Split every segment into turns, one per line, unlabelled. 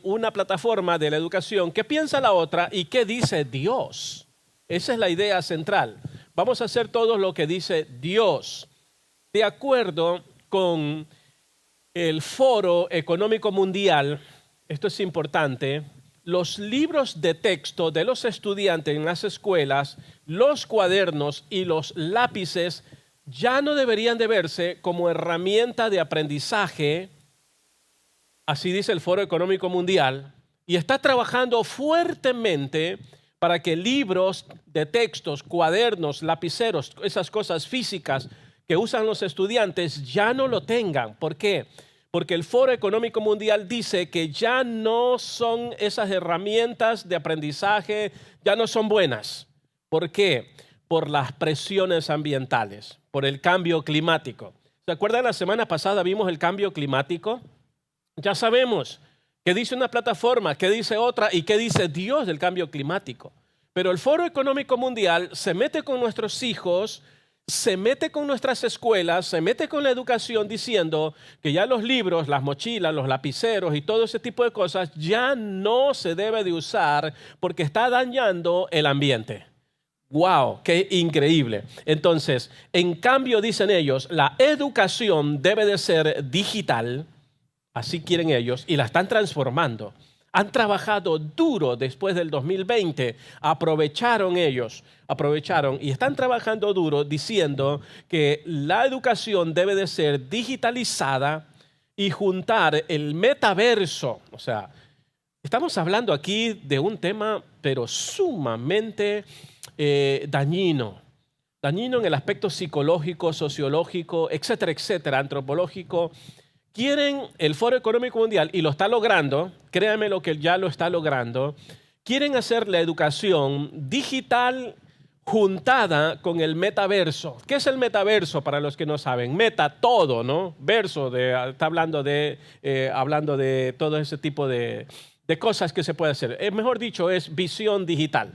una plataforma de la educación, ¿qué piensa la otra y qué dice Dios? Esa es la idea central. Vamos a hacer todo lo que dice Dios. De acuerdo con el Foro Económico Mundial, esto es importante, los libros de texto de los estudiantes en las escuelas, los cuadernos y los lápices ya no deberían de verse como herramienta de aprendizaje, así dice el Foro Económico Mundial, y está trabajando fuertemente para que libros de textos, cuadernos, lapiceros, esas cosas físicas que usan los estudiantes ya no lo tengan. ¿Por qué? Porque el Foro Económico Mundial dice que ya no son esas herramientas de aprendizaje, ya no son buenas. ¿Por qué? Por las presiones ambientales, por el cambio climático. ¿Se acuerdan? La semana pasada vimos el cambio climático. Ya sabemos qué dice una plataforma, qué dice otra y qué dice Dios del cambio climático. Pero el Foro Económico Mundial se mete con nuestros hijos, se mete con nuestras escuelas, se mete con la educación diciendo que ya los libros, las mochilas, los lapiceros y todo ese tipo de cosas ya no se debe de usar porque está dañando el ambiente. ¡Wow! ¡Qué increíble! Entonces, en cambio, dicen ellos, la educación debe de ser digital, así quieren ellos, y la están transformando. Han trabajado duro después del 2020, aprovecharon y están trabajando duro diciendo que la educación debe de ser digitalizada y juntar el metaverso. O sea, estamos hablando aquí de un tema, pero sumamente dañino en el aspecto psicológico, sociológico, etcétera, etcétera, antropológico. Quieren el Foro Económico Mundial, y lo está logrando, créanme lo que ya lo está logrando, quieren hacer la educación digital juntada con el metaverso. ¿Qué es el metaverso para los que no saben? Meta, todo, ¿no? Verso, está hablando de todo ese tipo de cosas que se puede hacer. Mejor dicho, es visión digital,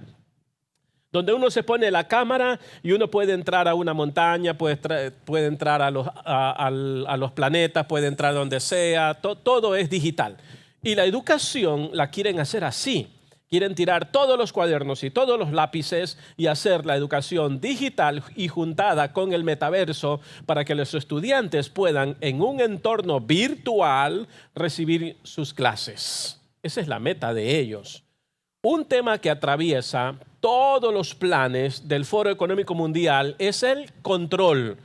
donde uno se pone la cámara y uno puede entrar a una montaña, puede entrar a los planetas, puede entrar donde sea, todo es digital. Y la educación la quieren hacer así. Quieren tirar todos los cuadernos y todos los lápices y hacer la educación digital y juntada con el metaverso para que los estudiantes puedan en un entorno virtual recibir sus clases. Esa es la meta de ellos. Un tema que atraviesa todos los planes del Foro Económico Mundial es el control.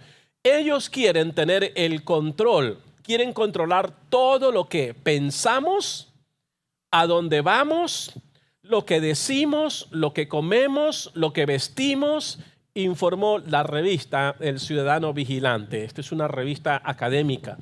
Ellos quieren tener el control, quieren controlar todo lo que pensamos, a dónde vamos, lo que decimos, lo que comemos, lo que vestimos, informó la revista El Ciudadano Vigilante. Esta es una revista académica.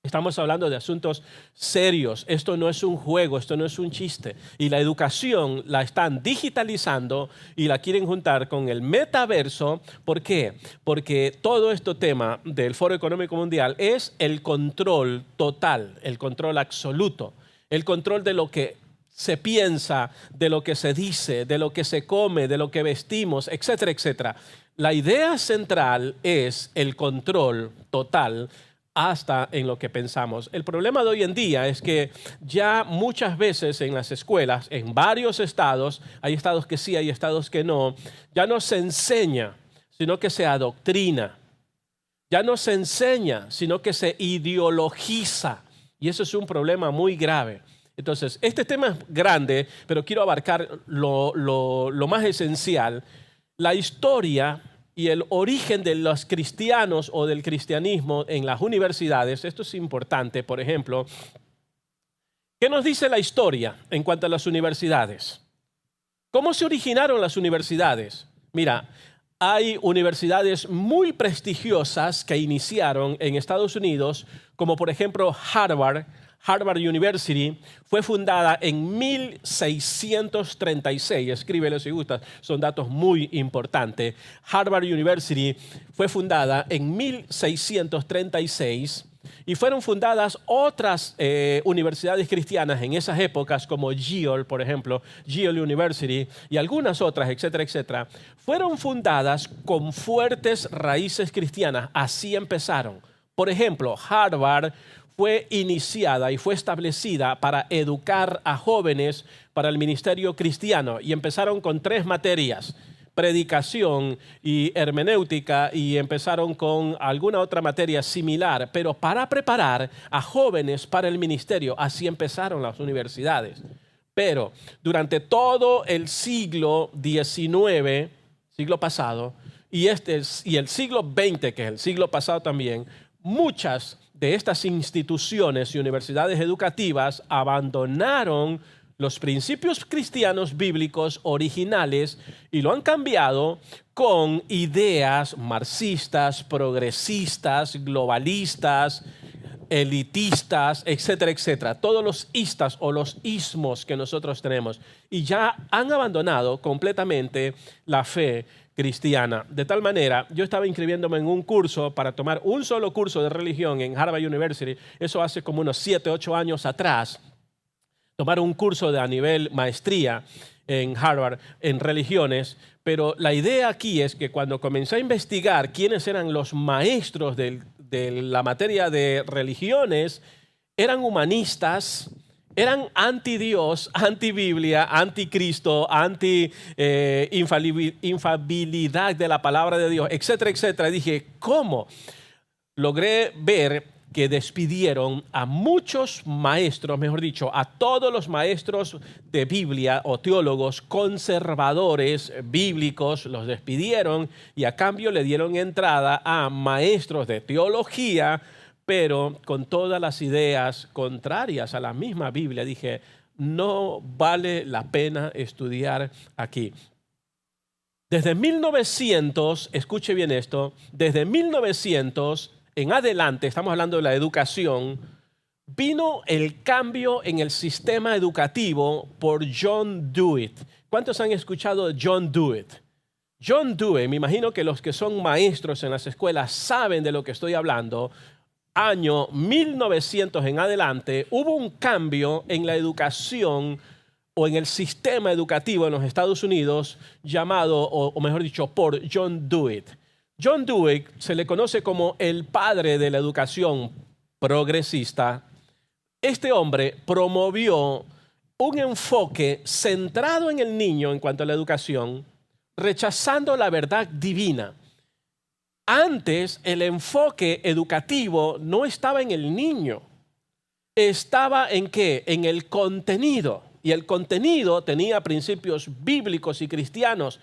Estamos hablando de asuntos serios. Esto no es un juego, esto no es un chiste. Y la educación la están digitalizando y la quieren juntar con el metaverso. ¿Por qué? Porque todo este tema del Foro Económico Mundial es el control total, el control absoluto, el control de lo que se piensa, de lo que se dice, de lo que se come, de lo que vestimos, etcétera, etcétera. La idea central es el control total hasta en lo que pensamos. El problema de hoy en día es que ya muchas veces en las escuelas, en varios estados, hay estados que sí, hay estados que no, ya no se enseña, sino que se adoctrina. Ya no se enseña, sino que se ideologiza. Y eso es un problema muy grave. Entonces, este tema es grande, pero quiero abarcar lo más esencial. La historia y el origen de los cristianos o del cristianismo en las universidades. Esto es importante. Por ejemplo, ¿qué nos dice la historia en cuanto a las universidades? ¿Cómo se originaron las universidades? Mira, hay universidades muy prestigiosas que iniciaron en Estados Unidos, como por ejemplo Harvard University. Fue fundada en 1636, escríbelo si gustas, son datos muy importantes. Harvard University fue fundada en 1636 y fueron fundadas otras universidades cristianas en esas épocas como Yale, por ejemplo, Yale University y algunas otras, etcétera, etcétera. Fueron fundadas con fuertes raíces cristianas, así empezaron. Por ejemplo, Harvard fue iniciada y fue establecida para educar a jóvenes para el ministerio cristiano. Y empezaron con 3 materias: predicación y hermenéutica, y empezaron con alguna otra materia similar, pero para preparar a jóvenes para el ministerio. Así empezaron las universidades. Pero durante todo el siglo XIX, siglo pasado, y el siglo XX, que es el siglo pasado también, muchas de estas instituciones y universidades educativas abandonaron los principios cristianos bíblicos originales y lo han cambiado con ideas marxistas, progresistas, globalistas, elitistas, etcétera, etcétera. Todos los istas o los ismos que nosotros tenemos. Y ya han abandonado completamente la fe cristiana. De tal manera, yo estaba inscribiéndome en un curso para tomar un solo curso de religión en Harvard University. Eso hace como unos 7, 8 años atrás. Tomar un curso a nivel maestría en Harvard en religiones, pero la idea aquí es que cuando comencé a investigar quiénes eran los maestros de la materia de religiones, eran humanistas, eran anti-Dios, anti-Biblia, anti-Cristo, anti-infalibilidad de la palabra de Dios, etcétera, etcétera. Dije, ¿cómo? Logré ver que despidieron a muchos maestros, mejor dicho, a todos los maestros de Biblia o teólogos conservadores bíblicos, los despidieron y a cambio le dieron entrada a maestros de teología, pero con todas las ideas contrarias a la misma Biblia. Dije, no vale la pena estudiar aquí. Desde 1900, escuche bien esto, desde 1900 en adelante, estamos hablando de la educación, vino el cambio en el sistema educativo por John Dewey. ¿Cuántos han escuchado de John Dewey? John Dewey, me imagino que los que son maestros en las escuelas saben de lo que estoy hablando. Año 1900 en adelante, hubo un cambio en la educación o en el sistema educativo en los Estados Unidos llamado, o mejor dicho, por John Dewey. John Dewey se le conoce como el padre de la educación progresista. Este hombre promovió un enfoque centrado en el niño en cuanto a la educación, rechazando la verdad divina. Antes, el enfoque educativo no estaba en el niño. Estaba ¿en qué? En el contenido. Y el contenido tenía principios bíblicos y cristianos.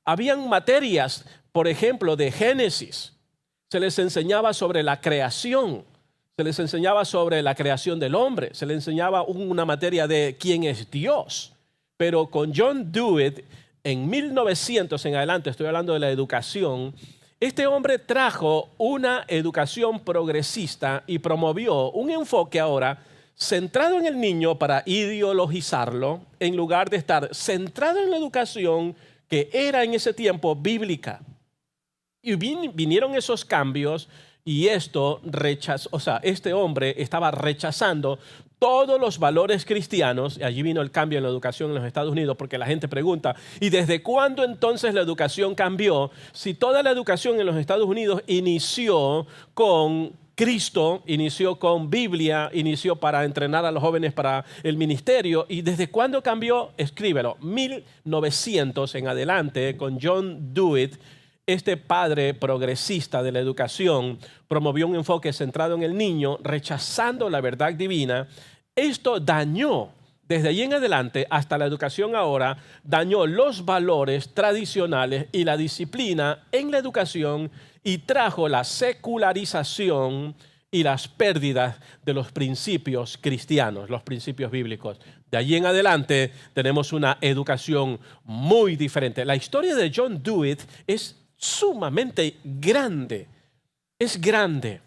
Habían materias, por ejemplo, de Génesis. Se les enseñaba sobre la creación. Se les enseñaba sobre la creación del hombre. Se les enseñaba una materia de quién es Dios. Pero con John Dewey, en 1900 en adelante, estoy hablando de la educación, este hombre trajo una educación progresista y promovió un enfoque ahora centrado en el niño para ideologizarlo, en lugar de estar centrado en la educación que era en ese tiempo bíblica. Y vinieron esos cambios y este hombre estaba rechazando todos los valores cristianos. Y allí vino el cambio en la educación en los Estados Unidos, porque la gente pregunta, ¿y desde cuándo entonces la educación cambió? Si toda la educación en los Estados Unidos inició con Cristo, inició con Biblia, inició para entrenar a los jóvenes para el ministerio. ¿Y desde cuándo cambió? Escríbelo. 1900 en adelante, con John Dewey, este padre progresista de la educación, promovió un enfoque centrado en el niño, rechazando la verdad divina. Esto dañó, desde allí en adelante hasta la educación ahora, dañó los valores tradicionales y la disciplina en la educación y trajo la secularización y las pérdidas de los principios cristianos, los principios bíblicos. De allí en adelante tenemos una educación muy diferente. La historia de John Dewey es sumamente grande. Es grande.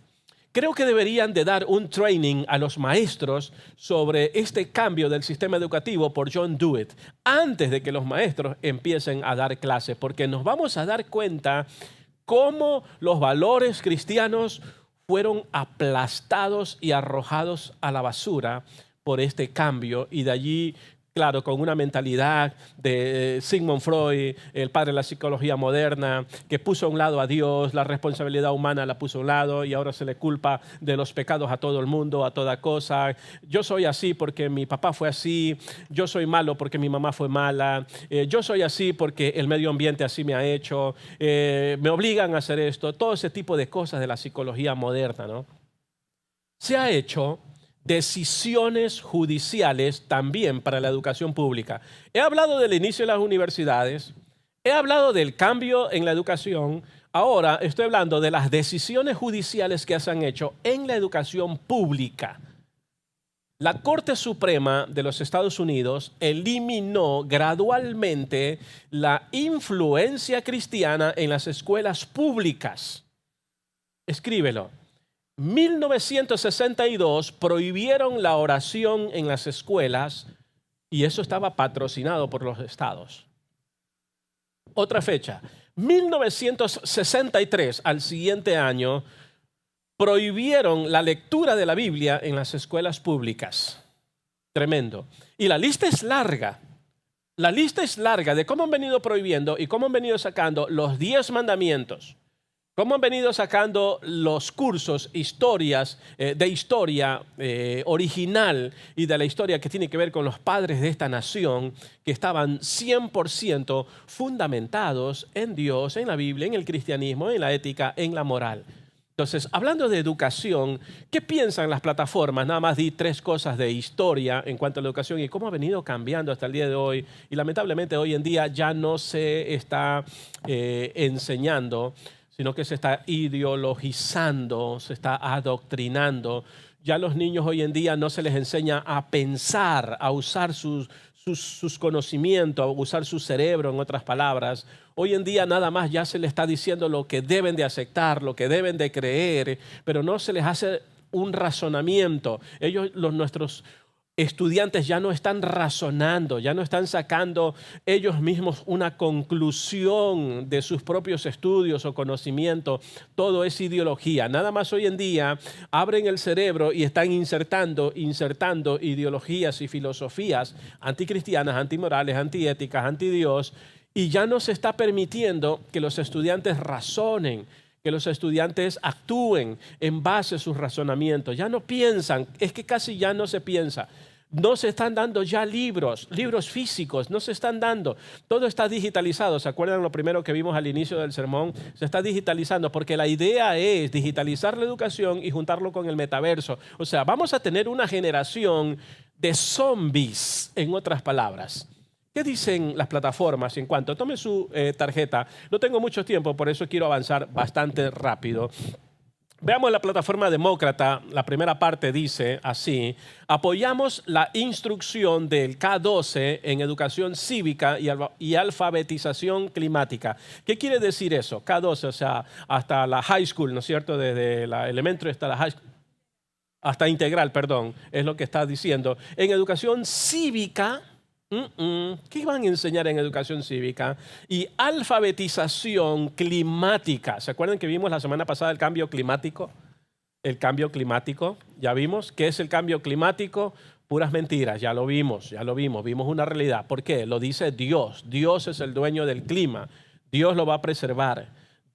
Creo que deberían de dar un training a los maestros sobre este cambio del sistema educativo por John Dewey antes de que los maestros empiecen a dar clases, porque nos vamos a dar cuenta cómo los valores cristianos fueron aplastados y arrojados a la basura por este cambio, y de allí claro, con una mentalidad de Sigmund Freud, el padre de la psicología moderna, que puso a un lado a Dios, la responsabilidad humana la puso a un lado y ahora se le culpa de los pecados a todo el mundo, a toda cosa. Yo soy así porque mi papá fue así, yo soy malo porque mi mamá fue mala, yo soy así porque el medio ambiente así me ha hecho, me obligan a hacer esto, todo ese tipo de cosas de la psicología moderna, ¿no? Se ha hecho decisiones judiciales también para la educación pública. He hablado del inicio de las universidades, he hablado del cambio en la educación, ahora estoy hablando de las decisiones judiciales que se han hecho en la educación pública. La Corte Suprema de los Estados Unidos eliminó gradualmente la influencia cristiana en las escuelas públicas. Escríbelo. 1962 prohibieron la oración en las escuelas y eso estaba patrocinado por los estados. Otra fecha, 1963, al siguiente año, prohibieron la lectura de la Biblia en las escuelas públicas. Tremendo. Y la lista es larga. La lista es larga de cómo han venido prohibiendo y cómo han venido sacando los 10 mandamientos. ¿Cómo han venido sacando los cursos, historias de historia original y de la historia que tiene que ver con los padres de esta nación que estaban 100% fundamentados en Dios, en la Biblia, en el cristianismo, en la ética, en la moral? Entonces, hablando de educación, ¿qué piensan las plataformas? Nada más di 3 cosas de historia en cuanto a la educación y cómo ha venido cambiando hasta el día de hoy. Y lamentablemente hoy en día ya no se está enseñando, sino que se está ideologizando, se está adoctrinando. Ya a los niños hoy en día no se les enseña a pensar, a usar sus conocimientos, a usar su cerebro, en otras palabras. Hoy en día nada más ya se les está diciendo lo que deben de aceptar, lo que deben de creer, pero no se les hace un razonamiento. Nuestros estudiantes ya no están razonando, ya no están sacando ellos mismos una conclusión de sus propios estudios o conocimiento. Todo es ideología. Nada más hoy en día abren el cerebro y están insertando ideologías y filosofías anticristianas, antimorales, antiéticas, antidios, y ya no se está permitiendo que los estudiantes razonen, que los estudiantes actúen en base a sus razonamientos. Ya no piensan, es que casi ya no se piensa. No se están dando ya libros físicos, no se están dando. Todo está digitalizado. ¿Se acuerdan lo primero que vimos al inicio del sermón? Se está digitalizando porque la idea es digitalizar la educación y juntarlo con el metaverso. O sea, vamos a tener una generación de zombies, en otras palabras. ¿Qué dicen las plataformas en cuanto? Tome su tarjeta. No tengo mucho tiempo, por eso quiero avanzar bastante rápido. Veamos la plataforma demócrata. La primera parte dice así: apoyamos la instrucción del K-12 en educación cívica y alfabetización climática. ¿Qué quiere decir eso? K-12, o sea, hasta la high school, ¿no es cierto? Desde la elementary hasta la high school. Hasta integral, perdón, es lo que está diciendo. En educación cívica, ¿qué van a enseñar en educación cívica? Y alfabetización climática. ¿Se acuerdan que vimos la semana pasada el cambio climático? El cambio climático, ya vimos. ¿Qué es el cambio climático? Puras mentiras, ya lo vimos, vimos una realidad. ¿Por qué? Lo dice Dios. Dios es el dueño del clima. Dios lo va a preservar.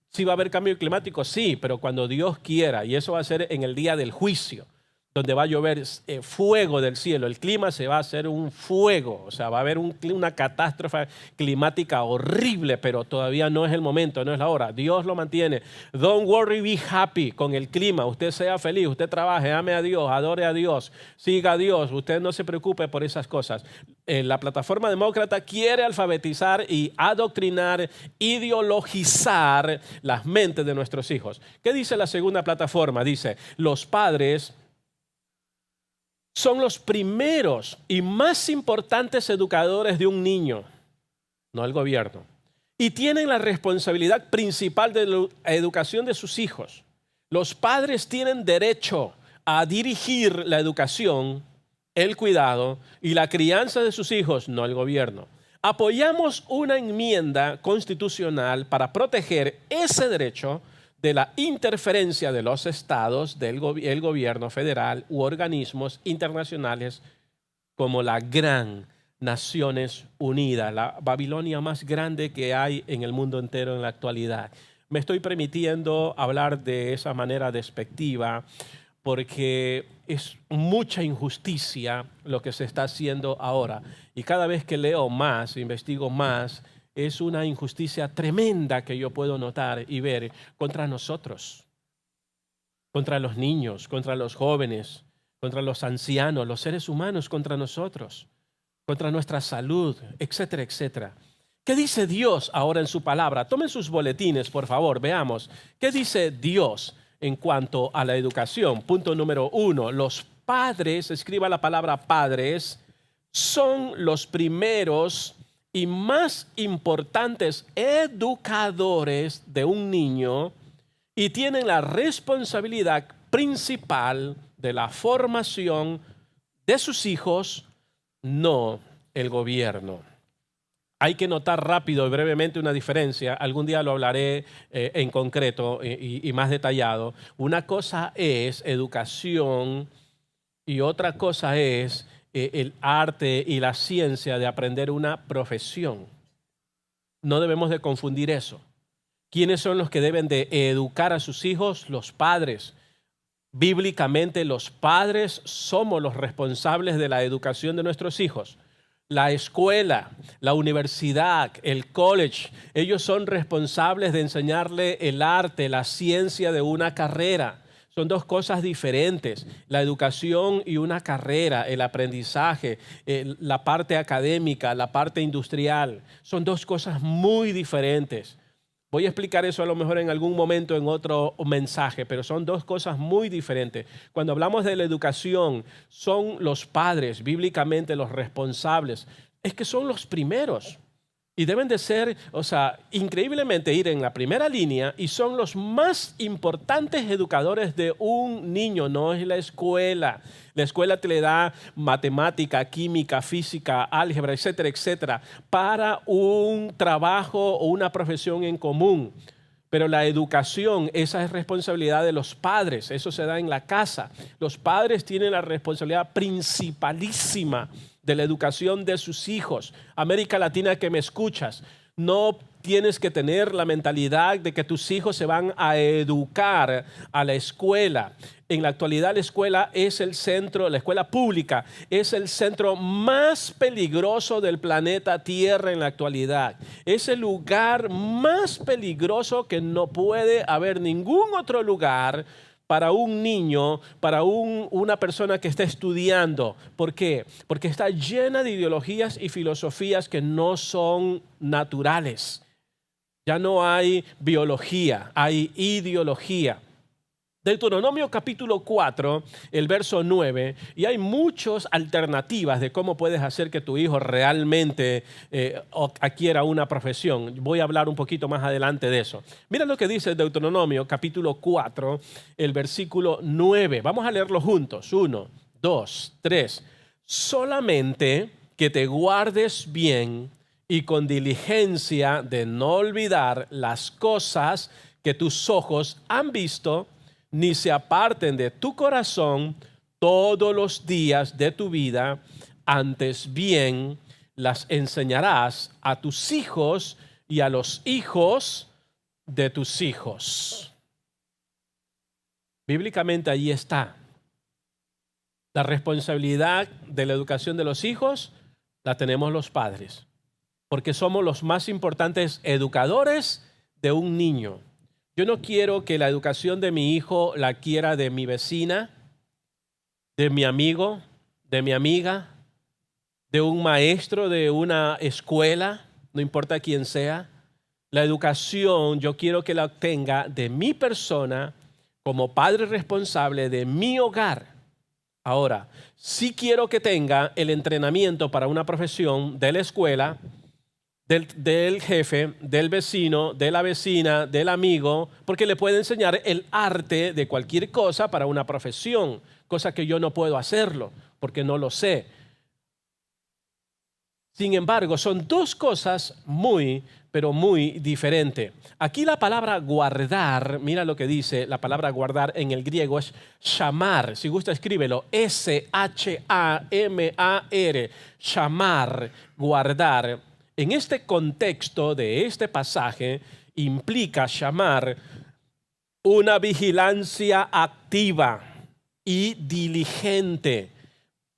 ¿Sí va a haber cambio climático? Sí, pero cuando Dios quiera, y eso va a ser en el día del juicio, donde va a llover fuego del cielo. El clima se va a hacer un fuego, o sea, va a haber una catástrofe climática horrible, pero todavía no es el momento, no es la hora. Dios lo mantiene. Don't worry, be happy con el clima. Usted sea feliz, usted trabaje, ame a Dios, adore a Dios, siga a Dios. Usted no se preocupe por esas cosas. La plataforma demócrata quiere alfabetizar y adoctrinar, ideologizar las mentes de nuestros hijos. ¿Qué dice la segunda plataforma? Dice, los padres son los primeros y más importantes educadores de un niño, no el gobierno. Y tienen la responsabilidad principal de la educación de sus hijos. Los padres tienen derecho a dirigir la educación, el cuidado y la crianza de sus hijos, no el gobierno. Apoyamos una enmienda constitucional para proteger ese derecho de la interferencia de los estados, el gobierno federal u organismos internacionales como la gran Naciones Unidas, la Babilonia más grande que hay en el mundo entero en la actualidad. Me estoy permitiendo hablar de esa manera despectiva porque es mucha injusticia lo que se está haciendo ahora. Y cada vez que leo más, investigo más, es una injusticia tremenda que yo puedo notar y ver contra nosotros, contra los niños, contra los jóvenes, contra los ancianos, los seres humanos, contra nosotros, contra nuestra salud, etcétera, etcétera. ¿Qué dice Dios ahora en su palabra? Tomen sus boletines, por favor, veamos. ¿Qué dice Dios en cuanto a la educación? Punto número 1. Los padres, escriba la palabra padres, son los primeros y más importantes educadores de un niño y tienen la responsabilidad principal de la formación de sus hijos, no el gobierno. Hay que notar rápido y brevemente una diferencia. Algún día lo hablaré en concreto y más detallado. Una cosa es educación y otra cosa es el arte y la ciencia de aprender una profesión. No debemos de confundir eso. ¿Quiénes son los que deben de educar a sus hijos? Los padres. Bíblicamente, los padres somos los responsables de la educación de nuestros hijos. La escuela, la universidad, el college, ellos son responsables de enseñarle el arte, la ciencia de una carrera. Son dos cosas diferentes, la educación y una carrera, el aprendizaje, la parte académica, la parte industrial. Son dos cosas muy diferentes. Voy a explicar eso a lo mejor en algún momento en otro mensaje, pero son dos cosas muy diferentes. Cuando hablamos de la educación, son los padres, bíblicamente los responsables. Es que son los primeros y deben de ser, increíblemente ir en la primera línea y son los más importantes educadores de un niño, no es la escuela. La escuela te le da matemática, química, física, álgebra, etcétera, etcétera, para un trabajo o una profesión en común. Pero la educación, esa es responsabilidad de los padres, eso se da en la casa. Los padres tienen la responsabilidad principalísima de la educación de sus hijos. América Latina que me escuchas, no tienes que tener la mentalidad de que tus hijos se van a educar a la escuela. En la actualidad la escuela es el centro, la escuela pública es el centro más peligroso del planeta Tierra en la actualidad. Es el lugar más peligroso que no puede haber ningún otro lugar para un niño, para una persona que está estudiando. ¿Por qué? Porque está llena de ideologías y filosofías que no son naturales. Ya no hay biología, hay ideología. Deuteronomio capítulo 4, el verso 9, y hay muchas alternativas de cómo puedes hacer que tu hijo realmente adquiera una profesión. Voy a hablar un poquito más adelante de eso. Mira lo que dice Deuteronomio capítulo 4, el versículo 9. Vamos a leerlo juntos. 1, 2, 3. Solamente que te guardes bien y con diligencia de no olvidar las cosas que tus ojos han visto, ni se aparten de tu corazón todos los días de tu vida, antes bien las enseñarás a tus hijos y a los hijos de tus hijos. Bíblicamente allí está. La responsabilidad de la educación de los hijos la tenemos los padres, porque somos los más importantes educadores de un niño. Yo no quiero que la educación de mi hijo la quiera de mi vecina, de mi amigo, de mi amiga, de un maestro de una escuela, no importa quién sea. La educación yo quiero que la obtenga de mi persona como padre responsable de mi hogar. Ahora, sí quiero que tenga el entrenamiento para una profesión de la escuela, del jefe, del vecino, de la vecina, del amigo, porque le puede enseñar el arte de cualquier cosa para una profesión, cosa que yo no puedo hacerlo, porque no lo sé. Sin embargo, son dos cosas muy, pero muy diferente. Aquí la palabra guardar, mira lo que dice, la palabra guardar en el griego es shamar. Si gusta, escríbelo, S-H-A-M-A-R, shamar, guardar. En este contexto de este pasaje implica shamar una vigilancia activa y diligente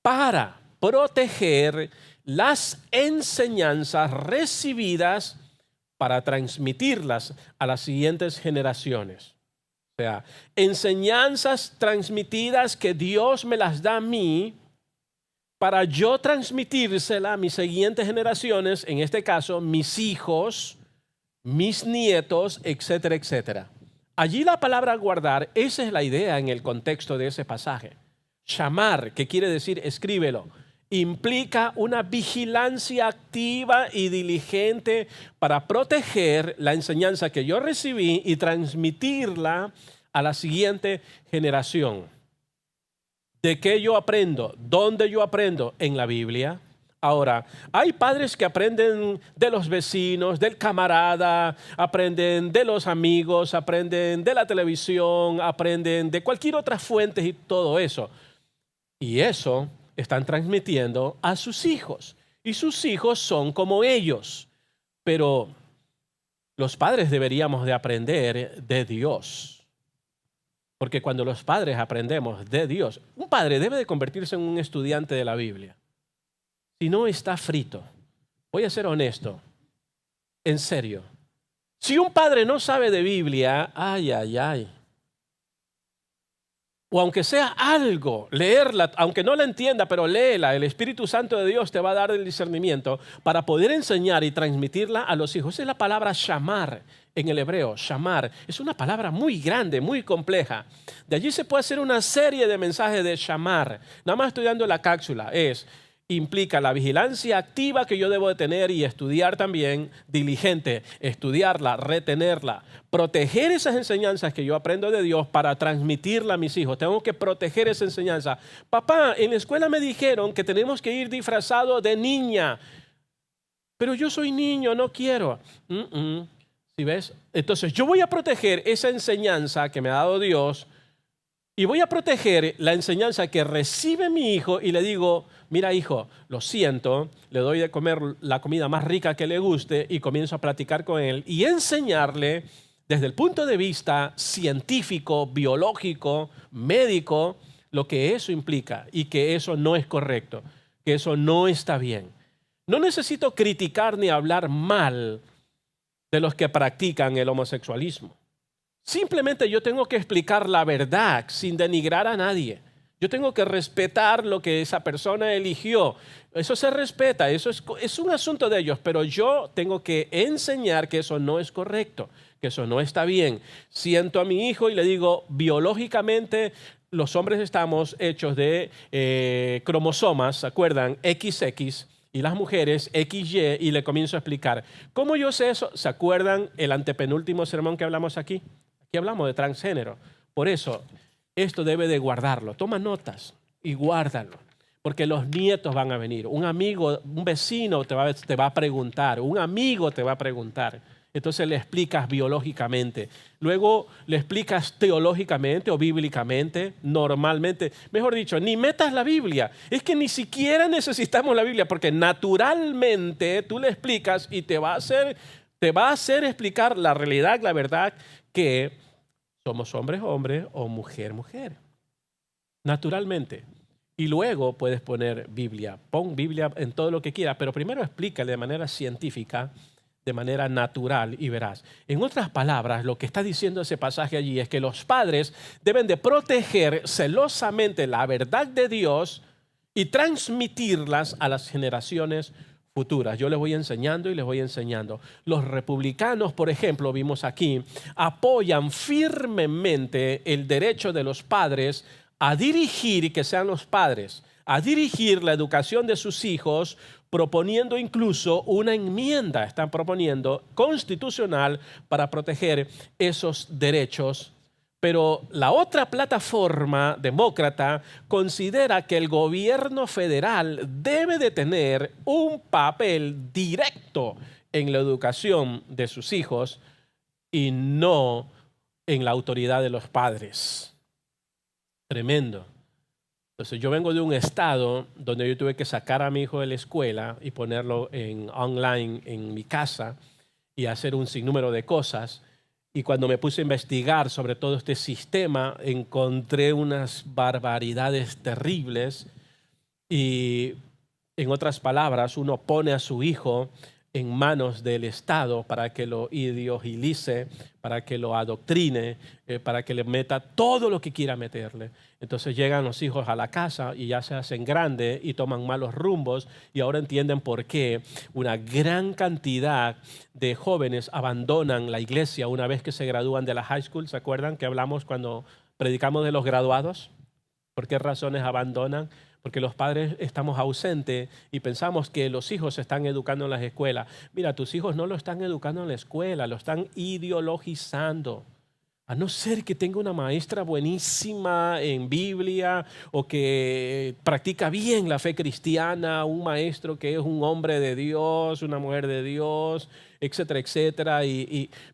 para proteger las enseñanzas recibidas para transmitirlas a las siguientes generaciones. O sea, enseñanzas transmitidas que Dios me las da a mí para yo transmitírselas a mis siguientes generaciones, en este caso, mis hijos, mis nietos, etcétera, etcétera. Allí la palabra guardar, esa es la idea en el contexto de ese pasaje. Shamar, que quiere decir, escríbelo, implica una vigilancia activa y diligente para proteger la enseñanza que yo recibí y transmitirla a la siguiente generación. ¿De qué yo aprendo? ¿Dónde yo aprendo? En la Biblia. Ahora, hay padres que aprenden de los vecinos, del camarada, aprenden de los amigos, aprenden de la televisión, aprenden de cualquier otra fuente y todo eso. Y eso están transmitiendo a sus hijos. Y sus hijos son como ellos. Pero los padres deberíamos de aprender de Dios. Porque cuando los padres aprendemos de Dios, un padre debe de convertirse en un estudiante de la Biblia. Si no, está frito. Voy a ser honesto. En serio. Si un padre no sabe de Biblia, ay, ay, ay. O aunque sea algo, leerla, aunque no la entienda, pero léela. El Espíritu Santo de Dios te va a dar el discernimiento para poder enseñar y transmitirla a los hijos. Esa es la palabra shamar en el hebreo. Shamar es una palabra muy grande, muy compleja. De allí se puede hacer una serie de mensajes de shamar. Nada más estoy dando la cápsula. Implica la vigilancia activa que yo debo de tener y estudiar también, diligente, estudiarla, retenerla, proteger esas enseñanzas que yo aprendo de Dios para transmitirla a mis hijos. Tengo que proteger esa enseñanza. Papá, en la escuela me dijeron que tenemos que ir disfrazado de niña, pero yo soy niño, no quiero. ¿Sí ves? Entonces yo voy a proteger esa enseñanza que me ha dado Dios y voy a proteger la enseñanza que recibe mi hijo y le digo, mira hijo, lo siento, le doy de comer la comida más rica que le guste y comienzo a platicar con él y enseñarle desde el punto de vista científico, biológico, médico, lo que eso implica y que eso no es correcto, que eso no está bien. No necesito criticar ni hablar mal de los que practican el homosexualismo. Simplemente yo tengo que explicar la verdad sin denigrar a nadie. Yo tengo que respetar lo que esa persona eligió. Eso se respeta, eso es un asunto de ellos, pero yo tengo que enseñar que eso no es correcto, que eso no está bien. Siento a mi hijo y le digo, biológicamente los hombres estamos hechos de cromosomas, ¿se acuerdan? XX. Y las mujeres, XY, y le comienzo a explicar. ¿Cómo yo sé eso? ¿Se acuerdan el antepenúltimo sermón que hablamos aquí? Aquí hablamos de transgénero. Por eso, esto debe de guardarlo. Toma notas y guárdalo. Porque los nietos van a venir. Un amigo, un vecino te va a preguntar. Un amigo te va a preguntar. Entonces le explicas biológicamente. Luego le explicas teológicamente o bíblicamente, normalmente. Mejor dicho, ni metas la Biblia. Es que ni siquiera necesitamos la Biblia porque naturalmente tú le explicas y te va a hacer explicar la realidad, la verdad que somos hombres, hombre o mujer, mujer. Naturalmente. Y luego puedes poner Biblia. Pon Biblia en todo lo que quieras, pero primero explícale de manera científica, de manera natural y veraz. En otras palabras, lo que está diciendo ese pasaje allí es que los padres deben de proteger celosamente la verdad de Dios y transmitirlas a las generaciones futuras. Yo les voy enseñando y les voy enseñando. Los republicanos, por ejemplo, vimos aquí, apoyan firmemente el derecho de los padres a dirigir, y que sean los padres, a dirigir la educación de sus hijos, proponiendo incluso una enmienda, están proponiendo constitucional para proteger esos derechos. Pero la otra plataforma demócrata considera que el gobierno federal debe de tener un papel directo en la educación de sus hijos y no en la autoridad de los padres. Tremendo. Entonces yo vengo de un estado donde yo tuve que sacar a mi hijo de la escuela y ponerlo en online en mi casa y hacer un sinnúmero de cosas. Y cuando me puse a investigar sobre todo este sistema, encontré unas barbaridades terribles. Y en otras palabras, uno pone a su hijo en manos del Estado para que lo ideologice, para que lo adoctrine, para que le meta todo lo que quiera meterle. Entonces llegan los hijos a la casa y ya se hacen grandes y toman malos rumbos y ahora entienden por qué una gran cantidad de jóvenes abandonan la iglesia una vez que se gradúan de la high school. ¿Se acuerdan que hablamos cuando predicamos de los graduados? ¿Por qué razones abandonan? Porque los padres estamos ausentes y pensamos que los hijos se están educando en las escuelas. Mira, tus hijos no lo están educando en la escuela, lo están ideologizando. A no ser que tenga una maestra buenísima en Biblia o que practica bien la fe cristiana, un maestro que es un hombre de Dios, una mujer de Dios, etcétera, etcétera.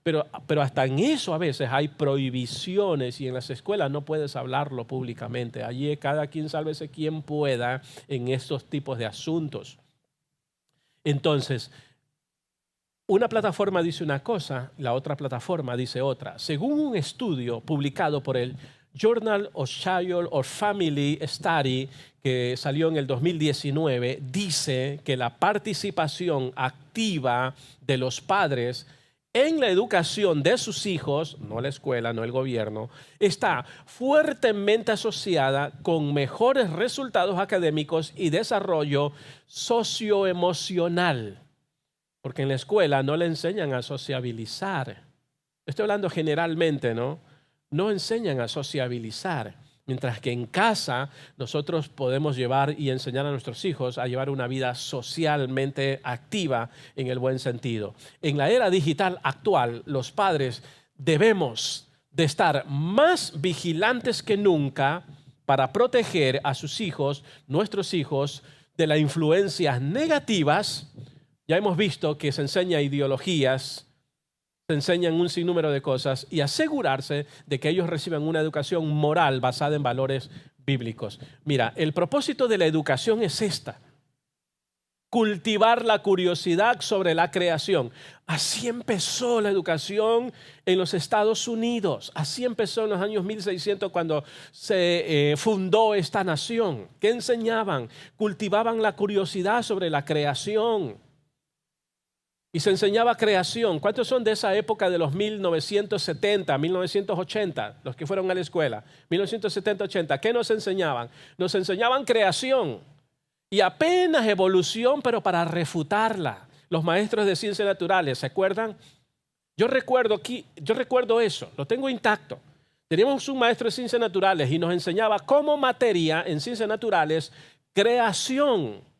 Pero hasta en eso a veces hay prohibiciones y en las escuelas no puedes hablarlo públicamente. Allí cada quien sálvese quien pueda en estos tipos de asuntos. Entonces, una plataforma dice una cosa, la otra plataforma dice otra. Según un estudio publicado por el Journal of Child or Family Study, que salió en el 2019, dice que la participación activa de los padres en la educación de sus hijos, no la escuela, no el gobierno, está fuertemente asociada con mejores resultados académicos y desarrollo socioemocional. Porque en la escuela no le enseñan a sociabilizar. Estoy hablando generalmente, ¿no? No enseñan a sociabilizar. Mientras que en casa nosotros podemos llevar y enseñar a nuestros hijos a llevar una vida socialmente activa en el buen sentido. En la era digital actual, los padres debemos de estar más vigilantes que nunca para proteger a sus hijos, nuestros hijos, de las influencias negativas. Ya hemos visto que se enseña ideologías, se enseñan un sinnúmero de cosas y asegurarse de que ellos reciban una educación moral basada en valores bíblicos. Mira, el propósito de la educación es esta: cultivar la curiosidad sobre la creación. Así empezó la educación en los Estados Unidos. Así empezó en los años 1600 cuando se fundó esta nación. ¿Qué enseñaban? Cultivaban la curiosidad sobre la creación. Y se enseñaba creación. ¿Cuántos son de esa época de los 1970, 1980? Los que fueron a la escuela. 1970, 80. ¿Qué nos enseñaban? Nos enseñaban creación. Y apenas evolución, pero para refutarla. Los maestros de ciencias naturales, ¿se acuerdan? Yo recuerdo eso, lo tengo intacto. Teníamos un maestro de ciencias naturales y nos enseñaba como materia en ciencias naturales creación.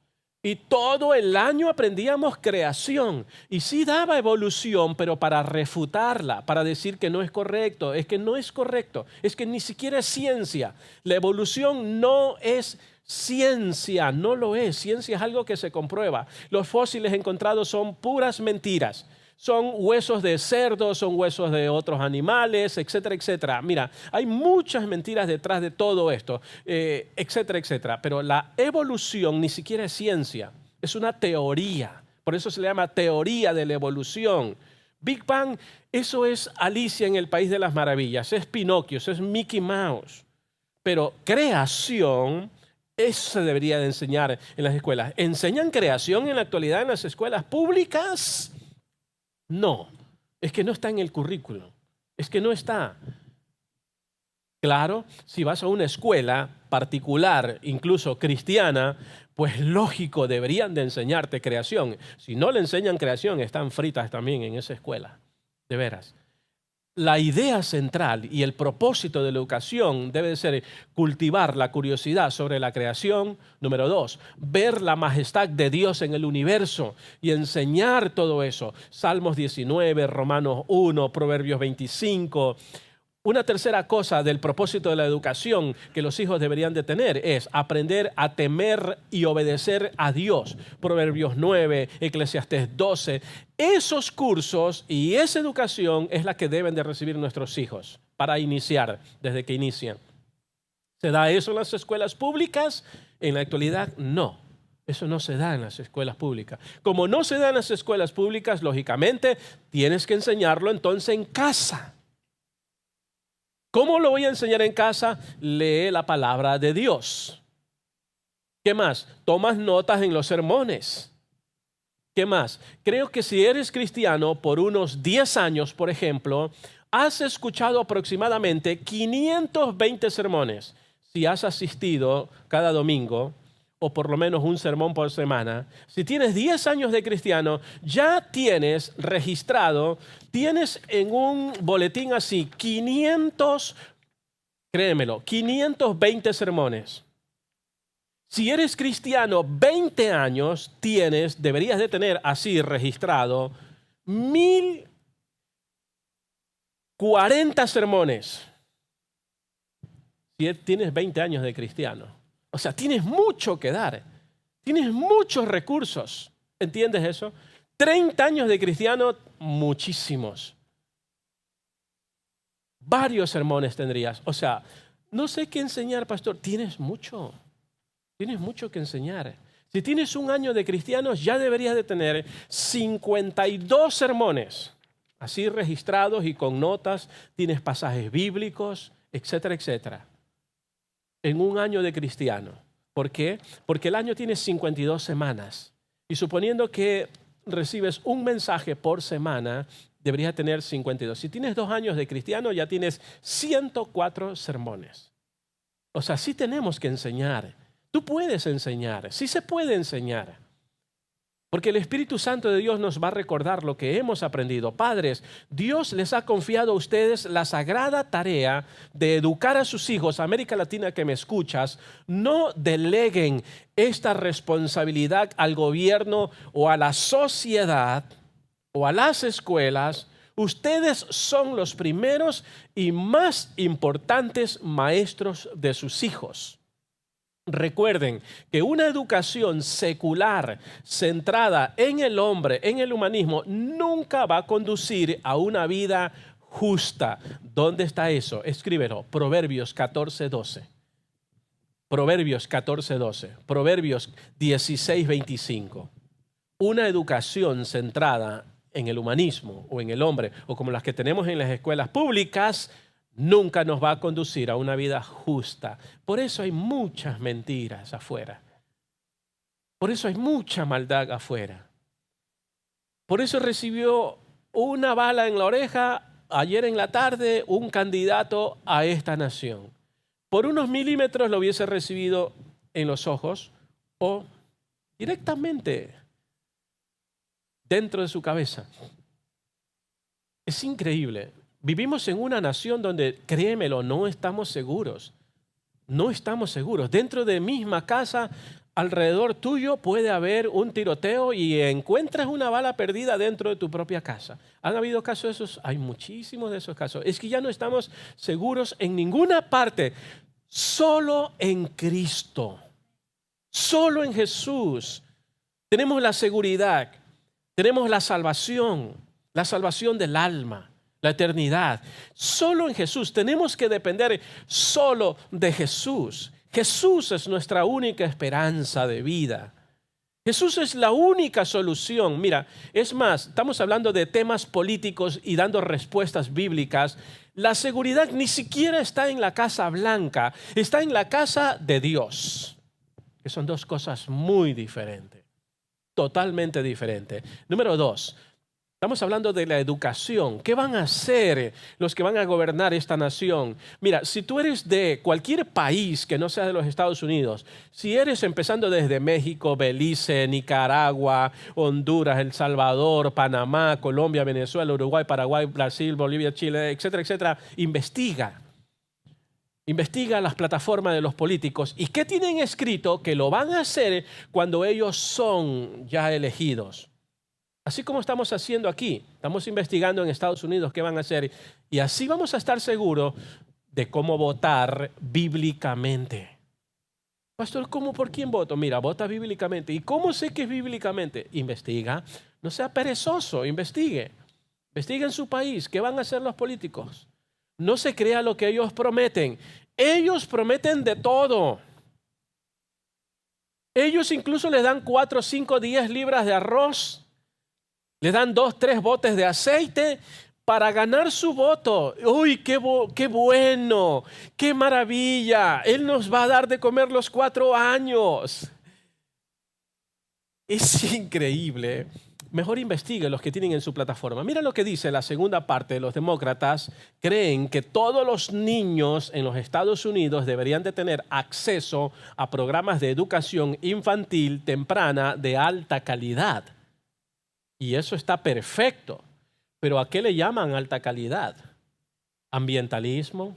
Y todo el año aprendíamos creación. Y sí daba evolución, pero para refutarla, para decir que no es correcto. Es que no es correcto. Es que ni siquiera es ciencia. La evolución no es ciencia, no lo es. Ciencia es algo que se comprueba. Los fósiles encontrados son puras mentiras. Son huesos de cerdos, son huesos de otros animales, etcétera, etcétera. Mira, hay muchas mentiras detrás de todo esto, etcétera, etcétera. Pero la evolución ni siquiera es ciencia, es una teoría. Por eso se le llama teoría de la evolución. Big Bang, eso es Alicia en el País de las Maravillas, es Pinocchio, eso es Mickey Mouse. Pero creación, eso se debería de enseñar en las escuelas. ¿Enseñan creación en la actualidad en las escuelas públicas? No, es que no está en el currículum, es que no está. Claro, si vas a una escuela particular, incluso cristiana, pues lógico, deberían de enseñarte creación. Si no le enseñan creación, están fritas también en esa escuela, de veras. La idea central y el propósito de la educación debe ser cultivar la curiosidad sobre la creación. Número 2, ver la majestad de Dios en el universo y enseñar todo eso. Salmos 19, Romanos 1, Proverbios 25. Una tercera cosa del propósito de la educación que los hijos deberían de tener es aprender a temer y obedecer a Dios. Proverbios 9, Eclesiastés 12. Esos cursos y esa educación es la que deben de recibir nuestros hijos para iniciar, desde que inician. ¿Se da eso en las escuelas públicas? En la actualidad, no. Eso no se da en las escuelas públicas. Como no se da en las escuelas públicas, lógicamente, tienes que enseñarlo entonces en casa. ¿Cómo lo voy a enseñar en casa? Lee la palabra de Dios. ¿Qué más? Tomas notas en los sermones. ¿Qué más? Creo que si eres cristiano por unos 10 años, por ejemplo, has escuchado aproximadamente 520 sermones. Si has asistido cada domingo, o por lo menos un sermón por semana, si tienes 10 años de cristiano, ya tienes registrado, tienes en un boletín así 520 sermones. Si eres cristiano 20 años, deberías de tener así registrado 1040 sermones. Si tienes 20 años de cristiano. O sea, tienes mucho que dar. Tienes muchos recursos. ¿Entiendes eso? 30 años de cristiano, muchísimos. Varios sermones tendrías. O sea, no sé qué enseñar, pastor. Tienes mucho que enseñar. Si tienes un año de cristianos, ya deberías de tener 52 sermones. Así registrados y con notas. Tienes pasajes bíblicos, etcétera, etcétera. En un año de cristiano. ¿Por qué? Porque el año tiene 52 semanas. Y suponiendo que recibes un mensaje por semana, deberías tener 52. Si tienes 2 años de cristiano, ya tienes 104 sermones. O sea, sí tenemos que enseñar. Tú puedes enseñar. Sí se puede enseñar. Porque el Espíritu Santo de Dios nos va a recordar lo que hemos aprendido. Padres, Dios les ha confiado a ustedes la sagrada tarea de educar a sus hijos. América Latina que me escuchas, no deleguen esta responsabilidad al gobierno o a la sociedad o a las escuelas. Ustedes son los primeros y más importantes maestros de sus hijos. Recuerden que una educación secular centrada en el hombre, en el humanismo, nunca va a conducir a una vida justa. ¿Dónde está eso? Escríbelo. Proverbios 14:12. Proverbios 14:12. Proverbios 16:25. Una educación centrada en el humanismo o en el hombre, o como las que tenemos en las escuelas públicas, nunca nos va a conducir a una vida justa. Por eso hay muchas mentiras afuera. Por eso hay mucha maldad afuera. Por eso recibió una bala en la oreja ayer en la tarde un candidato a esta nación. Por unos milímetros lo hubiese recibido en los ojos o directamente dentro de su cabeza. Es increíble. Vivimos en una nación donde, créemelo, no estamos seguros. No estamos seguros. Dentro de misma casa, alrededor tuyo puede haber un tiroteo y encuentras una bala perdida dentro de tu propia casa. ¿Han habido casos de esos? Hay muchísimos de esos casos. Es que ya no estamos seguros en ninguna parte. Solo en Cristo. Solo en Jesús. Tenemos la seguridad. Tenemos la salvación del alma. La eternidad. Solo en Jesús. Tenemos que depender solo de Jesús. Jesús es nuestra única esperanza de vida. Jesús es la única solución. Mira, es más, estamos hablando de temas políticos y dando respuestas bíblicas. La seguridad ni siquiera está en la Casa Blanca, está en la casa de Dios. Que son dos cosas muy diferentes. Totalmente diferentes. Número 2. Estamos hablando de la educación. ¿Qué van a hacer los que van a gobernar esta nación? Mira, si tú eres de cualquier país que no sea de los Estados Unidos, si eres empezando desde México, Belice, Nicaragua, Honduras, El Salvador, Panamá, Colombia, Venezuela, Uruguay, Paraguay, Brasil, Bolivia, Chile, etcétera, etcétera, investiga. Investiga las plataformas de los políticos. ¿Y qué tienen escrito que lo van a hacer cuando ellos son ya elegidos? Así como estamos haciendo aquí, estamos investigando en Estados Unidos qué van a hacer y así vamos a estar seguros de cómo votar bíblicamente. Pastor, ¿cómo por quién voto? Mira, vota bíblicamente. ¿Y cómo sé que es bíblicamente? Investiga. No sea perezoso, investigue. Investigue en su país. ¿Qué van a hacer los políticos? No se crea lo que ellos prometen. Ellos prometen de todo. Ellos incluso les dan 4, 5, 10 libras de arroz. Les dan 2, 3 botes de aceite para ganar su voto. ¡Uy, qué bueno! ¡Qué maravilla! Él nos va a dar de comer los 4 años. Es increíble. Mejor investigue los que tienen en su plataforma. Mira lo que dice la segunda parte. Los demócratas creen que todos los niños en los Estados Unidos deberían de tener acceso a programas de educación infantil temprana de alta calidad. Y eso está perfecto. Pero ¿a qué le llaman alta calidad? Ambientalismo,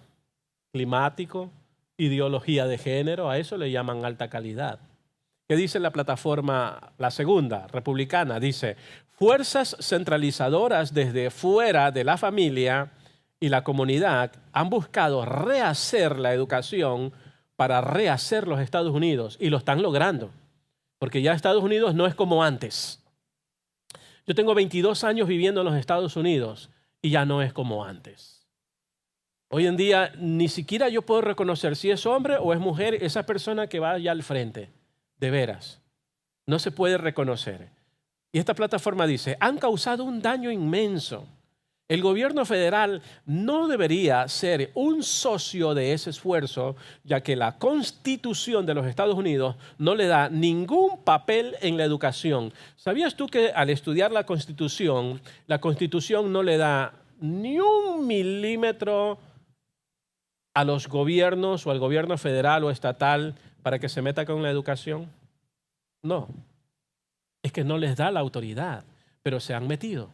climático, ideología de género, a eso le llaman alta calidad. ¿Qué dice la plataforma, la segunda, republicana? Dice, fuerzas centralizadoras desde fuera de la familia y la comunidad han buscado rehacer la educación para rehacer los Estados Unidos y lo están logrando. Porque ya Estados Unidos no es como antes. Yo tengo 22 años viviendo en los Estados Unidos y ya no es como antes. Hoy en día ni siquiera yo puedo reconocer si es hombre o es mujer esa persona que va allá al frente. De veras. No se puede reconocer. Y esta plataforma dice, han causado un daño inmenso. El gobierno federal no debería ser un socio de ese esfuerzo, ya que la Constitución de los Estados Unidos no le da ningún papel en la educación. ¿Sabías tú que al estudiar la Constitución no le da ni un milímetro a los gobiernos o al gobierno federal o estatal para que se meta con la educación? No. Es que no les da la autoridad, pero se han metido.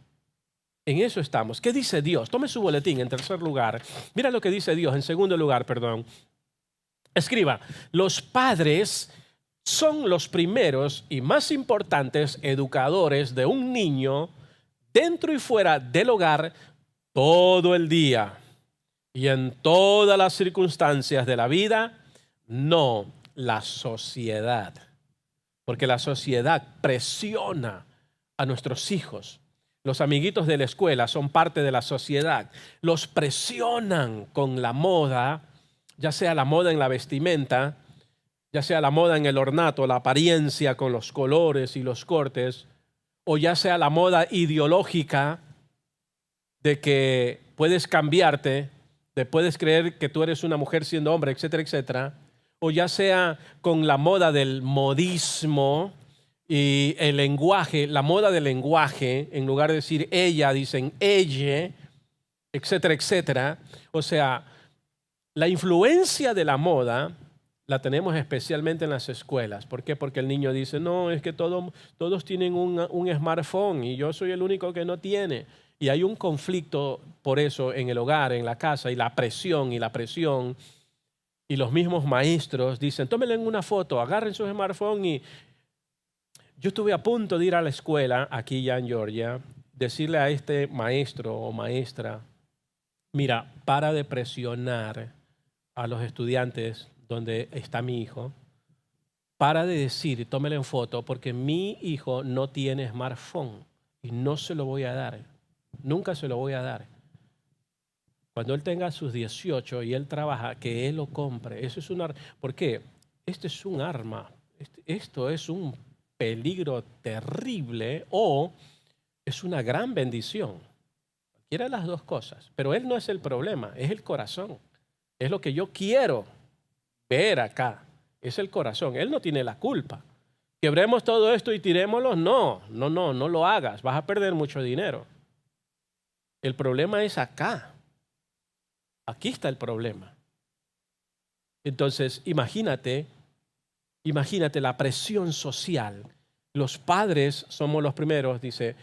En eso estamos. ¿Qué dice Dios? Tome su boletín en tercer lugar. Mira lo que dice Dios en segundo lugar, perdón. Escriba, los padres son los primeros y más importantes educadores de un niño dentro y fuera del hogar todo el día y en todas las circunstancias de la vida, no la sociedad. Porque la sociedad presiona a nuestros hijos. Los amiguitos de la escuela son parte de la sociedad. Los presionan con la moda, ya sea la moda en la vestimenta, ya sea la moda en el ornato, la apariencia con los colores y los cortes, o ya sea la moda ideológica de que puedes cambiarte, de puedes creer que tú eres una mujer siendo hombre, etcétera, etcétera, o ya sea con la moda del modismo, y el lenguaje, la moda del lenguaje, en lugar de decir ella, dicen ella, etcétera, etcétera. O sea, la influencia de la moda la tenemos especialmente en las escuelas. ¿Por qué? Porque el niño dice, no, es que todos tienen un smartphone y yo soy el único que no tiene. Y hay un conflicto por eso en el hogar, en la casa, y la presión. Y los mismos maestros dicen, tómenle una foto, agarren su smartphone y... Yo estuve a punto de ir a la escuela, aquí ya en Georgia, decirle a este maestro o maestra, mira, para de presionar a los estudiantes donde está mi hijo, para de decir, tómele en foto, porque mi hijo no tiene smartphone y no se lo voy a dar, nunca se lo voy a dar. Cuando él tenga sus 18 y él trabaja, que él lo compre. Eso es ¿por qué? Este es un arma, esto es un peligro terrible o es una gran bendición. Cualquiera de las dos cosas. Pero él no es el problema, es el corazón. Es lo que yo quiero ver acá. Es el corazón. Él no tiene la culpa. Quebremos todo esto y tirémoslo. No lo hagas. Vas a perder mucho dinero. El problema es acá. Aquí está el problema. Entonces, imagínate la presión social. Los padres somos los primeros, dice,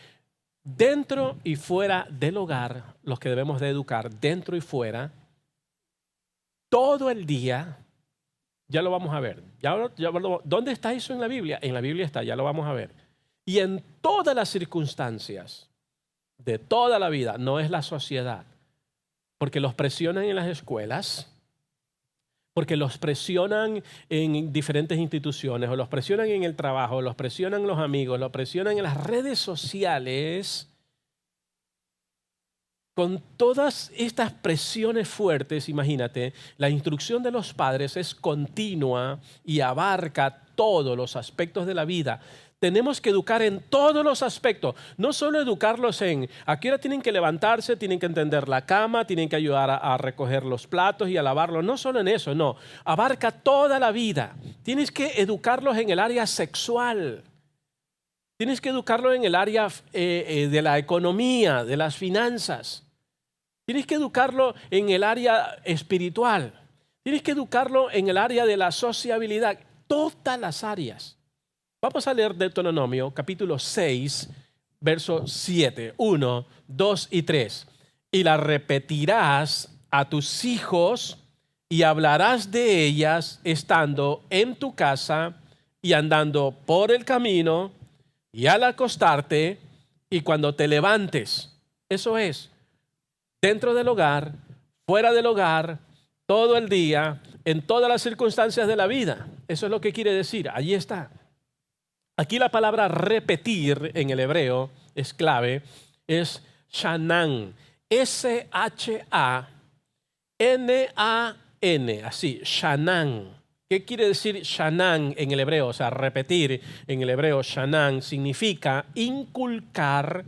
dentro y fuera del hogar, los que debemos de educar, dentro y fuera, todo el día, ya lo vamos a ver. ¿Dónde está eso en la Biblia? En la Biblia está, ya lo vamos a ver. y en todas las circunstancias de toda la vida, no es la sociedad, porque los presionan en las escuelas, porque los presionan en diferentes instituciones, o los presionan en el trabajo, los presionan los amigos, los presionan en las redes sociales. Con todas estas presiones fuertes, imagínate, la instrucción de los padres es continua y abarca todos los aspectos de la vida. Tenemos que educar en todos los aspectos, no solo educarlos en a qué hora tienen que levantarse, tienen que entender la cama, tienen que ayudar a recoger los platos y a lavarlos, no solo en eso, no, abarca toda la vida. Tienes que educarlos en el área sexual, tienes que educarlos en el área de la economía, de las finanzas. Tienes que educarlo en el área espiritual. Tienes que educarlo en el área de la sociabilidad. Todas las áreas. Vamos a leer Deuteronomio, capítulo 6, verso 7. 1, 2 y 3. Y la repetirás a tus hijos y hablarás de ellas estando en tu casa y andando por el camino y al acostarte y cuando te levantes. Eso es. Dentro del hogar, fuera del hogar, todo el día, en todas las circunstancias de la vida. Eso es lo que quiere decir. Allí está. Aquí la palabra repetir en el hebreo es clave. Es shanan. S-H-A-N-A-N. Así, shanan. ¿Qué quiere decir shanan en el hebreo? O sea, repetir en el hebreo shanan significa inculcar.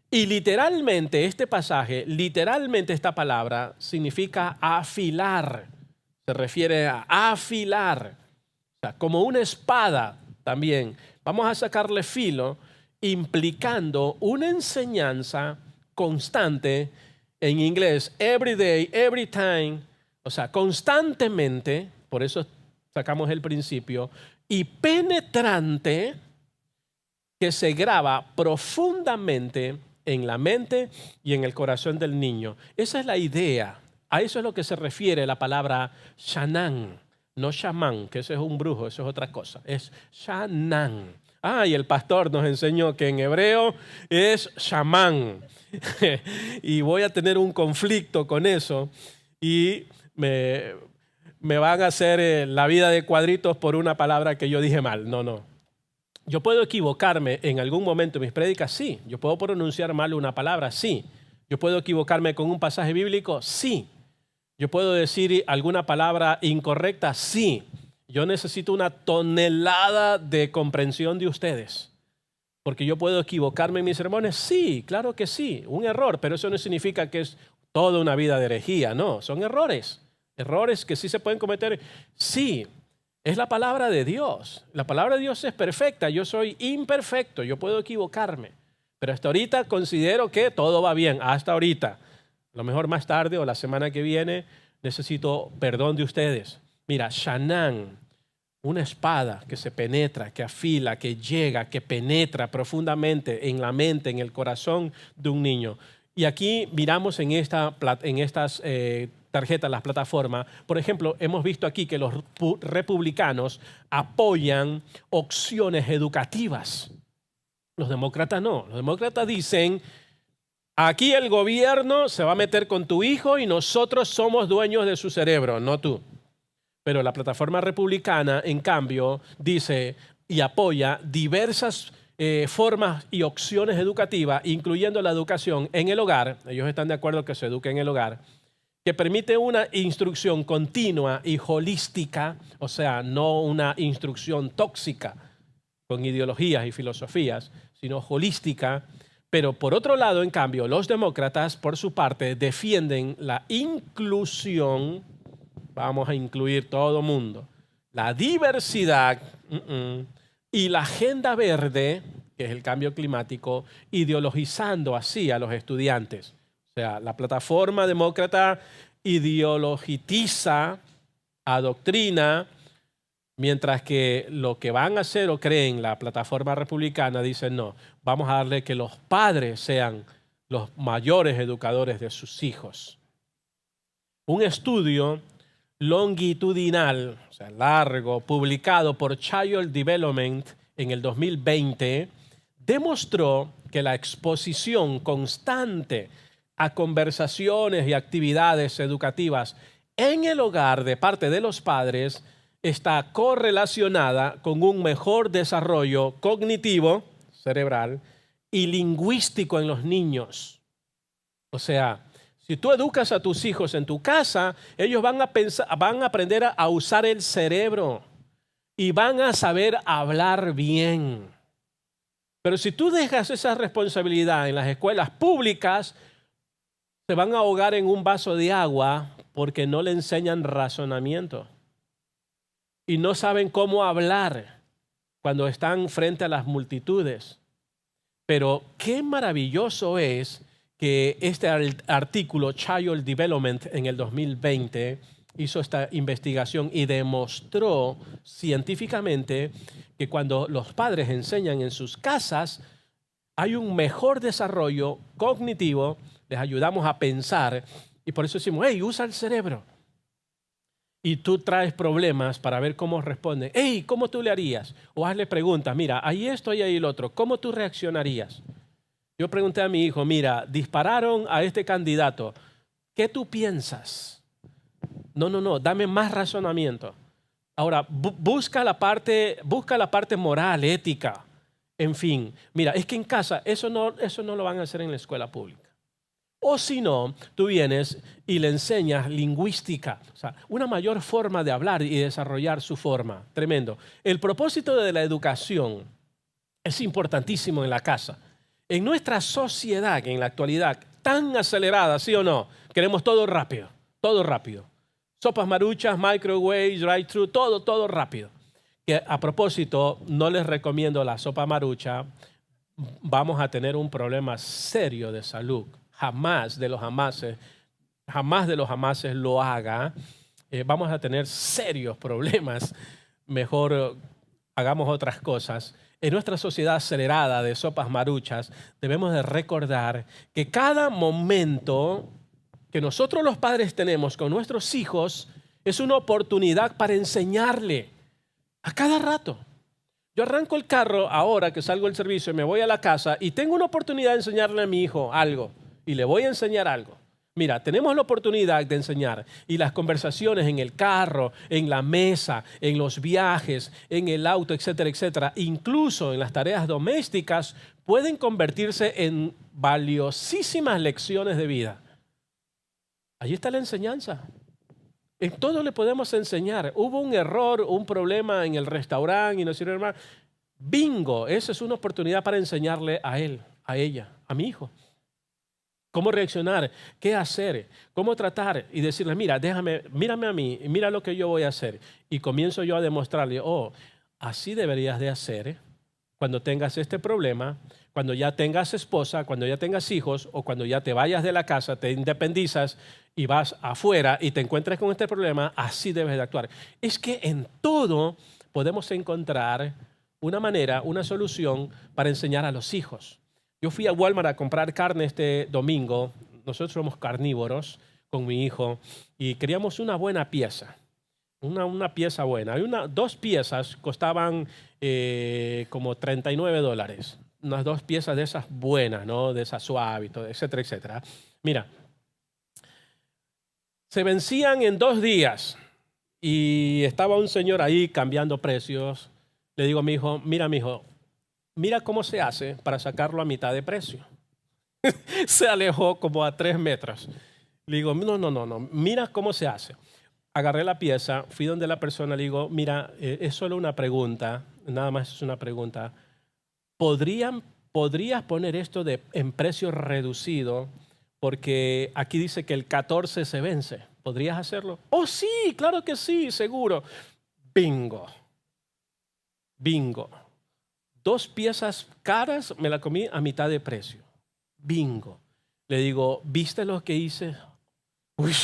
Y literalmente este pasaje, literalmente esta palabra significa afilar. Se refiere a afilar. O sea, como una espada también. Vamos a sacarle filo, implicando una enseñanza constante, en inglés, every day, every time. O sea, constantemente, por eso sacamos el principio, y penetrante, que se graba profundamente en la mente y en el corazón del niño. Esa es la idea. A eso es lo que se refiere la palabra shanan, no chamán, que eso es un brujo, eso es otra cosa. Es shanan. Y el pastor nos enseñó que en hebreo es chamán. Y voy a tener un conflicto con eso y me van a hacer la vida de cuadritos por una palabra que yo dije mal. No. Yo puedo equivocarme en algún momento en mis prédicas, sí. Yo puedo pronunciar mal una palabra, sí. Yo puedo equivocarme con un pasaje bíblico, sí. Yo puedo decir alguna palabra incorrecta, sí. Yo necesito una tonelada de comprensión de ustedes. Porque yo puedo equivocarme en mis sermones, sí, claro que sí. Un error, pero eso no significa que es toda una vida de herejía, no. Son errores. Errores que sí se pueden cometer, sí. Es la palabra de Dios. La palabra de Dios es perfecta. Yo soy imperfecto. Yo puedo equivocarme. Pero hasta ahorita considero que todo va bien. Hasta ahorita. A lo mejor más tarde o la semana que viene necesito perdón de ustedes. Mira, shanan, una espada que se penetra, que afila, que llega, que penetra profundamente en la mente, en el corazón de un niño. Y aquí miramos en estas tarjetas, las plataformas, por ejemplo, hemos visto aquí que los republicanos apoyan opciones educativas. Los demócratas no. Los demócratas dicen, aquí el gobierno se va a meter con tu hijo y nosotros somos dueños de su cerebro, no tú. Pero la plataforma republicana, en cambio, dice y apoya diversas formas y opciones educativas, incluyendo la educación en el hogar. Ellos están de acuerdo que se eduque en el hogar, que permite una instrucción continua y holística, o sea, no una instrucción tóxica con ideologías y filosofías, sino holística. Pero por otro lado, en cambio, los demócratas, por su parte, defienden la inclusión. Vamos a incluir todo mundo. La diversidad y la agenda verde, que es el cambio climático, ideologizando así a los estudiantes. O sea, la plataforma demócrata ideologiza, adoctrina, mientras que lo que van a hacer o creen la plataforma republicana dicen no, vamos a darle que los padres sean los mayores educadores de sus hijos. Un estudio longitudinal, o sea, largo, publicado por Child Development en el 2020, demostró que la exposición constante a conversaciones y actividades educativas en el hogar de parte de los padres está correlacionada con un mejor desarrollo cognitivo, cerebral, y lingüístico en los niños. O sea, si tú educas a tus hijos en tu casa, ellos van a aprender a usar el cerebro y van a saber hablar bien. Pero si tú dejas esa responsabilidad en las escuelas públicas, se van a ahogar en un vaso de agua porque no le enseñan razonamiento y no saben cómo hablar cuando están frente a las multitudes. Pero qué maravilloso es que este artículo, Child Development, en el 2020, hizo esta investigación y demostró científicamente que cuando los padres enseñan en sus casas, hay un mejor desarrollo cognitivo, les ayudamos a pensar y por eso decimos, hey, usa el cerebro. Y tú traes problemas para ver cómo responden. Hey, ¿cómo tú le harías? O hazle preguntas, mira, ahí esto y ahí el otro, ¿cómo tú reaccionarías? Yo pregunté a mi hijo, mira, dispararon a este candidato, ¿qué tú piensas? No, dame más razonamiento. Ahora, busca la parte moral, ética, en fin. Mira, es que en casa eso no lo van a hacer en la escuela pública. O si no, tú vienes y le enseñas lingüística, o sea, una mayor forma de hablar y desarrollar su forma. Tremendo. El propósito de la educación es importantísimo en la casa. En nuestra sociedad, en la actualidad, tan acelerada, ¿sí o no? Queremos todo rápido, todo rápido. Sopas maruchas, microwave, drive-thru, todo rápido. Que a propósito, no les recomiendo la sopa marucha. Vamos a tener un problema serio de salud. Jamás de los jamases lo haga. Vamos a tener serios problemas. Mejor hagamos otras cosas. En nuestra sociedad acelerada de sopas maruchas, debemos de recordar que cada momento que nosotros los padres tenemos con nuestros hijos es una oportunidad para enseñarle a cada rato. Yo arranco el carro ahora que salgo del servicio y me voy a la casa y tengo una oportunidad de enseñarle a mi hijo algo y le voy a enseñar algo. Mira, tenemos la oportunidad de enseñar y las conversaciones en el carro, en la mesa, en los viajes, en el auto, etcétera, etcétera, incluso en las tareas domésticas, pueden convertirse en valiosísimas lecciones de vida. Allí está la enseñanza. En todo le podemos enseñar. Hubo un error, un problema en el restaurante y no sirve más. Bingo, esa es una oportunidad para enseñarle a él, a ella, a mi hijo. Cómo reaccionar, qué hacer, cómo tratar y decirle, mira, mírame a mí, mira lo que yo voy a hacer. Y comienzo yo a demostrarle, así deberías de hacer cuando tengas este problema, cuando ya tengas esposa, cuando ya tengas hijos o cuando ya te vayas de la casa, te independizas y vas afuera y te encuentres con este problema, así debes de actuar. Es que en todo podemos encontrar una manera, una solución para enseñar a los hijos. Yo fui a Walmart a comprar carne este domingo. Nosotros somos carnívoros con mi hijo y queríamos una buena pieza. Una pieza buena. Dos piezas costaban como $39. Unas dos piezas de esas buenas, ¿no? De esas suaves, etcétera, etcétera. Mira, se vencían en 2 días y estaba un señor ahí cambiando precios. Le digo a mi hijo, mira cómo se hace para sacarlo a mitad de precio. Se alejó como a 3 metros. Le digo, no, mira cómo se hace. Agarré la pieza, fui donde la persona, le digo, mira, es solo una pregunta, nada más es una pregunta. ¿Podrías poner esto en precio reducido? Porque aquí dice que el 14 se vence. ¿Podrías hacerlo? Oh, sí, claro que sí, seguro. Bingo. 2 piezas caras me la comí a mitad de precio. Bingo. Le digo, ¿viste lo que hice? Uy,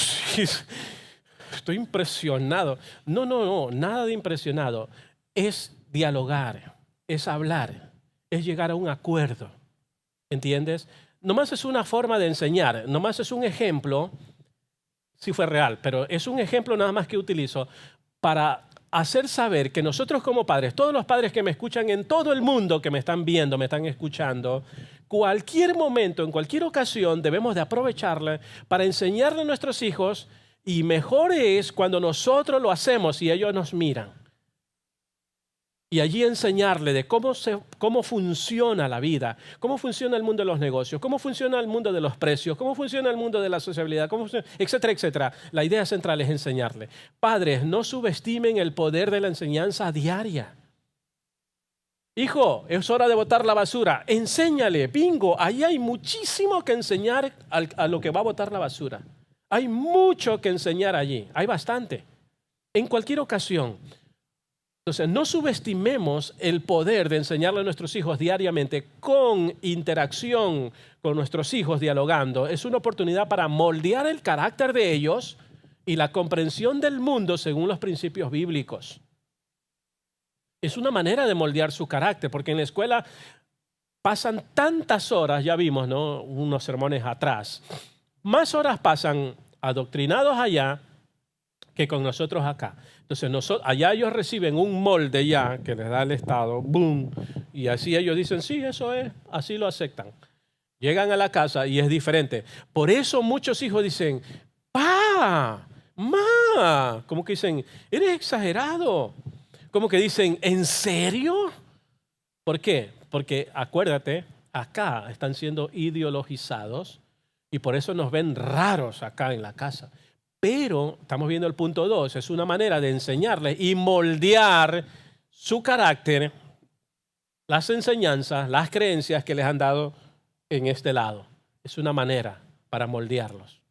estoy impresionado. No, nada de impresionado. Es dialogar, es hablar, es llegar a un acuerdo. ¿Entiendes? Nomás es una forma de enseñar, nomás es un ejemplo, si fue real, pero es un ejemplo nada más que utilizo para hacer saber que nosotros como padres, todos los padres que me escuchan en todo el mundo, que me están viendo, me están escuchando, cualquier momento, en cualquier ocasión, debemos de aprovecharla para enseñarle a nuestros hijos, y mejor es cuando nosotros lo hacemos y ellos nos miran. Y allí enseñarle de cómo funciona la vida, cómo funciona el mundo de los negocios, cómo funciona el mundo de los precios, cómo funciona el mundo de la sociabilidad, etcétera, etcétera. La idea central es enseñarle. Padres, no subestimen el poder de la enseñanza diaria. Hijo, es hora de botar la basura. Enséñale, bingo, ahí hay muchísimo que enseñar a lo que va a botar la basura. Hay mucho que enseñar allí, hay bastante. En cualquier ocasión. Entonces, no subestimemos el poder de enseñarle a nuestros hijos diariamente con interacción con nuestros hijos, dialogando. Es una oportunidad para moldear el carácter de ellos y la comprensión del mundo según los principios bíblicos. Es una manera de moldear su carácter, porque en la escuela pasan tantas horas, ya vimos, ¿no? Unos sermones atrás. Más horas pasan adoctrinados allá que con nosotros acá. Entonces, allá ellos reciben un molde ya que les da el Estado, boom, y así ellos dicen, sí, eso es, así lo aceptan. Llegan a la casa y es diferente. Por eso muchos hijos dicen, pa, ma, como que dicen, eres exagerado. Como que dicen, ¿en serio? ¿Por qué? Porque acuérdate, acá están siendo ideologizados y por eso nos ven raros acá en la casa. Pero, estamos viendo el punto 2, es una manera de enseñarles y moldear su carácter, las enseñanzas, las creencias que les han dado en este lado. Es una manera para moldearlos.